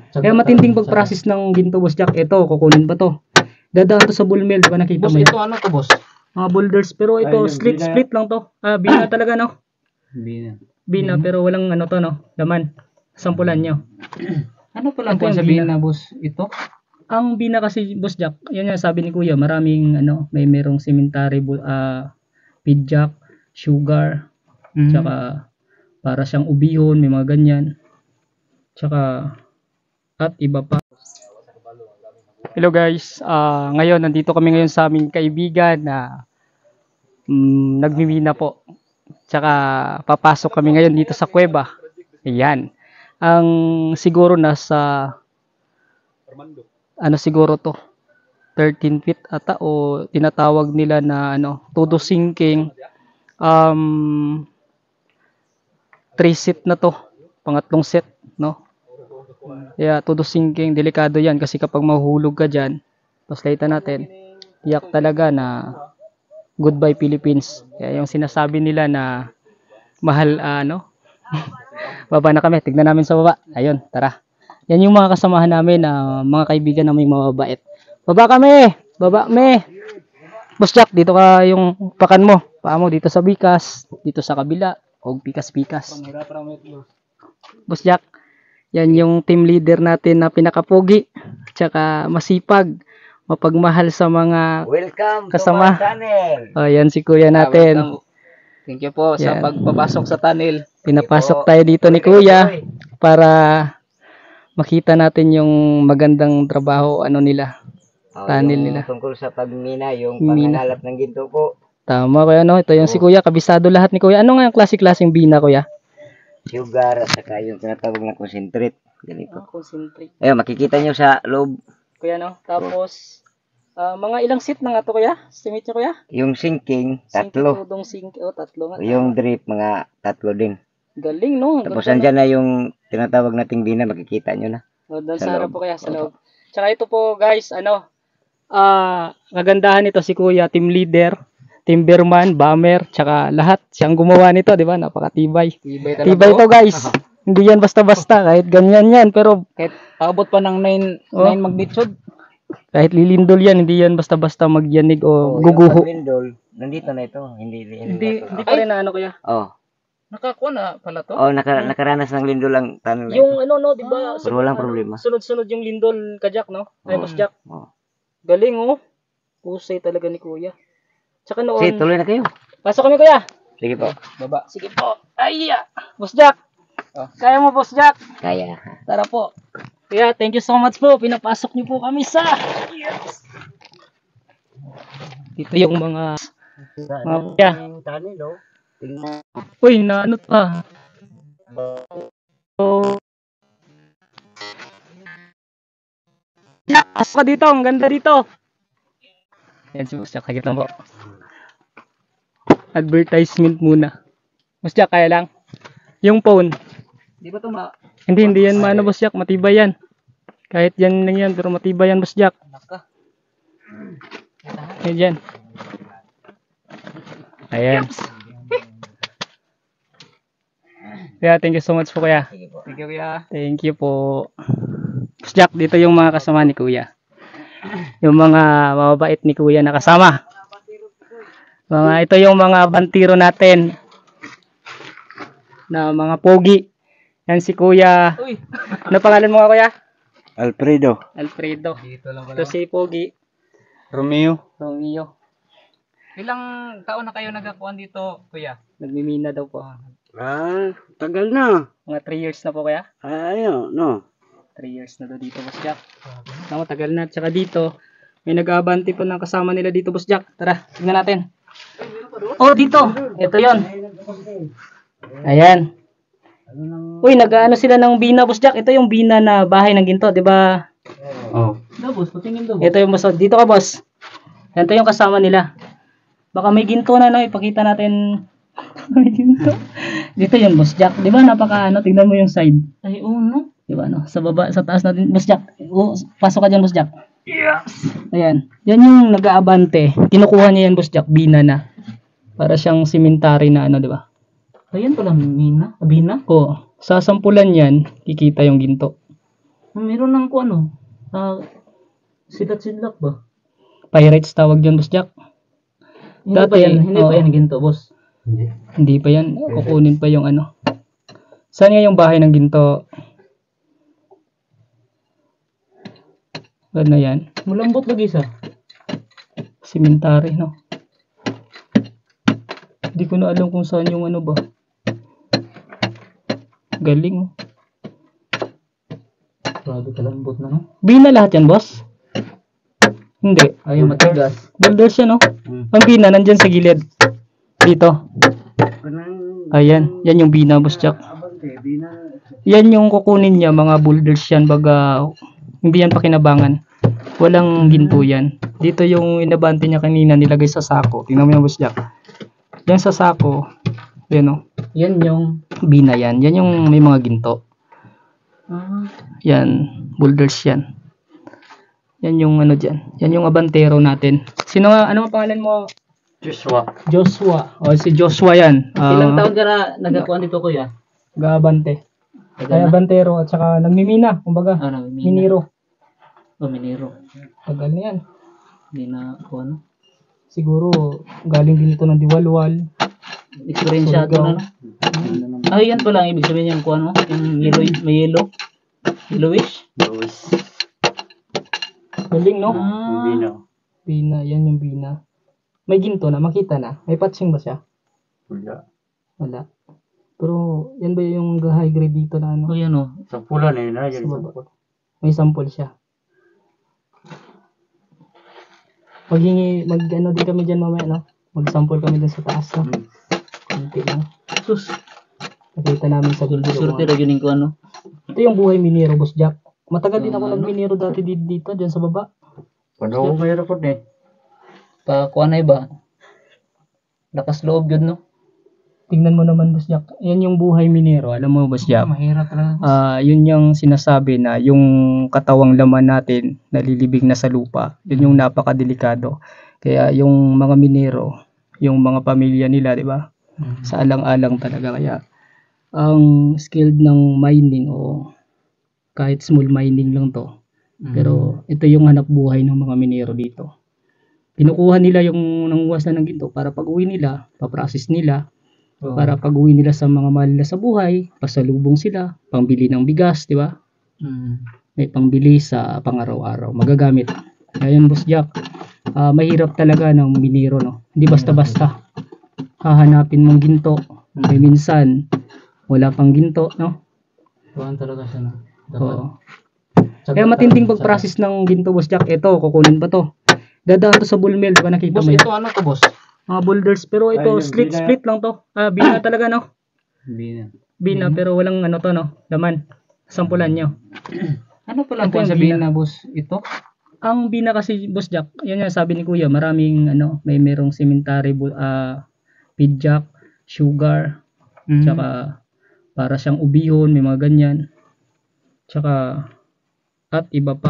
Kaya matinding pag-process ng ginto, Boss Jack. Ito, kukunin ba to? Dadaan to sa bull mill, di ba nakita Boss, mo? ito ano to, boss? Mga boulders, pero ito split lang to. Bina talaga, no? Bina, pero walang ano to, no? Laman. Sampulan nyo. Ano pala Ito ang yung sabihin bina. na, boss? Ito? Ang bina kasi, Boss Jack, yun yung sabi ni Kuya, maraming ano, merong cemetery, pidjak, sugar, tsaka para siyang ubihon, may mga ganyan. Tsaka at iba pa. Hello guys, ngayon nandito kami ngayon sa aming kaibigan na nagmimina po. Tsaka papasok kami ngayon dito sa kuweba. Ayan. Ang siguro nasa ano siguro to 13 feet ata o tinatawag nila na ano todo sinking 3 set na to, pangatlong set, no? Kaya todo sinking, delikado yan kasi kapag mahuhulog ka dyan, paslightan natin, tiyak talaga na goodbye Philippines. Kaya yung sinasabi nila na mahal ano baba na kami, tignan namin sa baba. Ayun, tara. Yan yung mga kasamahan namin na mga kaibigan na may mababait. Baba kami! Baba me! Boss Jack, dito ka yung pakan mo. Paa mo dito sa bikas, dito sa kabila, o pikas-pikas. Boss Jack, yan yung team leader natin na pinakapogi, tsaka masipag, mapagmahal sa mga Welcome kasama. to my channel. Yan si kuya natin. Thank you po sa Yan. pagpapasok sa tunnel. Pinapasok tayo dito ni kuya para makita natin yung magandang trabaho ano nila. Tunnel nila. Tungkol sa pagmina, yung Mina. pangangalap ng ginto po. Tama kuya, no? Ito yung si kuya, kabisado lahat ni kuya. Ano nga yung klase-klaseng bina kuya? Sugar at saka yung tinatawag na concentrate. Ganito. Concentrate. Ayun, makikita nyo sa loob. Kuya, no? Tapos, mga ilang seat na nga to kuya? Estimate nyo kuya? Yung sinking, tatlo. Tudong tatlo nga. Yung drip, mga tatlo din. Galing, no? Tapos andyan na yung tinatawag nating bina, makikita nyo na. Doon Sa sa harap loob. po kaya, sa loob. Tsaka ito po guys, ano, kagandahan nito si kuya, team leader, timberman, bomber, tsaka lahat. Siyang gumawa nito, di ba? Napakatibay. Tibay to guys. Hindi yan basta-basta, kahit ganyan yan, pero Kahit abot pa ng 9 magnitude. kahit lilindol yan, hindi yan basta-basta magyanig o guguho. Yung paglindol, nandito na ito. Hindi Pa rin na ano kuya. Oh, Nakakuha na pala to. nakaranas ng lindol ang tunnel na Yung ito. ano no, di ba? Pero walang problema. Sunod-sunod yung lindol kajak, no? Ay, Boss Jack. Oh. Galing, oh. Pusay talaga ni kuya. Tsaka noon, Sige, tuloy na kayo. pasok kami kuya. Sige po. Baba. Sige po. Ay, Boss Jack. Kaya mo, Boss Jack. Kaya. Tara po. Kuya, thank you so much po. Pinapasok niyo po kami sa... Yes. Dito yung mga kuya. Tunnel, oh. Tingnan. Uy, na ano pa? Oh. Pasok ka dito. Ang ganda dito. Yan si Boss Jack. Sagit lang po. Advertisement muna. Boss Jack, kaya lang. Yung phone. Di ba to Hindi yan maano, Boss Jack. Matibay yan. Kahit yan lang yan, pero matibay yan, Boss Jack. Ayan. Ayan. Kaya thank you so much po kuya. Thank you, kuya. Thank you po. Boss Jack, dito yung mga kasama ni kuya. Yung mga mababait ni kuya na kasama. Ito yung mga bantiro natin. Na mga pogi. Yan si kuya. Uy. Ano pangalan mo nga kuya? Alfredo. Alfredo. Dito lang Ito si Pogi. Romeo. Romeo. Ilang taon na kayo nagkakuan dito, kuya? Nagmimina daw po. Tagal na. Mga 3 years na po kaya? Ayun, no. 3 years na daw dito, Boss Jack. Tagal na. Tsaka dito, may nag-aabanti po ng kasama nila dito, Boss Jack. Tara, tignan natin. Oh, dito. Ito yon. Ayan. Uy, nag-ano sila ng bina, Boss Jack. Ito yung bina na bahay ng ginto, di ba? Oh. Boss, patingin daw. Ito yung boss. Dito ka, boss. Ito yung kasama nila. Baka may ginto na, no? Ipakita natin. May ginto. Dito yung Boss Jack. Di ba napaka, ano? Tingnan mo yung side. Ay, no? Di ba, no? Sa baba, sa taas natin. Boss Jack. Pasok ka dyan, Boss Jack. Yes! Ayan. Yan yung nag-aabante. Kinukuha niya yan, Boss Jack. Bina na. Para siyang simentary na, ano, di ba? Ayan pala, bina? Oo. Sa sampulan yan, kikita yung ginto. Meron ng kung ano, silat-silak ba? Pyrites tawag dyan, Boss Jack. Dati, Hindi oo. pa yan ginto, boss. Hindi pa yan. Kukunin pa yung ano. Saan nga yung bahay ng ginto? Ano yan? Malambot lagi sa. Cemetery, no? Hindi ko na alam kung saan yung ano ba. Galing, oh. Grabe kalambot na, no? Bina lahat yan, boss? Hindi. Ay, matigas. Boulders yan, no? Ang bina, nandyan sa gilid. Dito. Ayan. Yan yung bina, Boss Jack. Yan yung kukunin niya, mga boulders yan. Baga, hindi yan pakinabangan. Walang ginto yan. Dito yung inabante niya kanina, nilagay sa sako. Tingnan mo yung Boss Jack. Yan sa sako. Yan, oh. Yan yung... Bina yan. Yan yung may mga ginto. Yan. Boulders yan. Yan yung ano dyan. Yan yung abantero natin. Sino nga, ano ang pangalan mo? Joshua. Joshua. O, si Joshua yan. Ilang taon ka na nagkakuan dito, kuya? Gabante. Kaya abantero at saka nagmimina. Kumbaga, miniro. Minero. Tagal na yan. Hindi na ako ano. Siguro, galing din ito ng Diwalwal. Experiensyado na. Ay, yan pala ang ibig sabihin yung kuan mo. Yung yellow, may yellow. Yellowish. Galing, no? Bina. Bina. Yan yung bina. May ginto na. Makita na. May patching ba siya? Wala. Wala. Pero, yan ba yung high grade dito na ano? Oh, yan o. Sa pula na yun, Sa baba. May sample siya. Mag-ano din kami dyan mamaya, no? Mag-sample kami dun sa taas, no? Kunti lang. Sus. Nakita namin sa video. Surte rin yun ko ano. Ito yung buhay minero, Boss Jack. Matagal din ako nagminero dati dito, dyan sa baba. Paano ko may record eh? Kuan ay ba? Lakas loob yun, no? Tingnan mo naman, Boss Jack. Yan yung buhay minero. Alam mo, Boss Jack? Mahirap talaga. Yun yung sinasabi na yung katawang laman natin nalilibing na sa lupa. Yun yung napakadelikado. Kaya yung mga minero, yung mga pamilya nila, di ba? Sa alang-alang talaga. Kaya ang skilled ng mining o kahit small mining lang to. Pero ito yung hanap buhay ng mga minero dito. Kinukuha nila yung nanguwas na ng ginto para pag-uwi nila, paprocess nila. Para pag-uwi nila sa mga mahal nila sa buhay, pasalubong sila, pangbili ng bigas, di ba? May pangbili sa pang-araw-araw, magagamit. Ngayon, Boss Jack, mahirap talaga ng minero, no? Hindi basta-basta. Hahanapin mong ginto. May minsan, wala pang ginto, no? Kuan talaga siya, no? Oo. Kaya matinding pag-process ng ginto, Boss Jack. Ito, kukunin pa to. Dadaan to sa bull mill, di ba nakita Boss, mo yan? ito ano to, boss? Mga boulders, pero ito, Ay, yung split lang to. Bina talaga, no? Hindi na. Bina, pero walang ano to, no? Laman. Sampulan nyo. Ano pala Ito ang yung sabihin bina. na, boss? Ito? Ang bina kasi, Boss Jack, yun yung sabi ni Kuya, maraming ano, merong cemetery, pidjak, sugar, tsaka para siyang ubihon, may mga ganyan. Tsaka, at iba pa.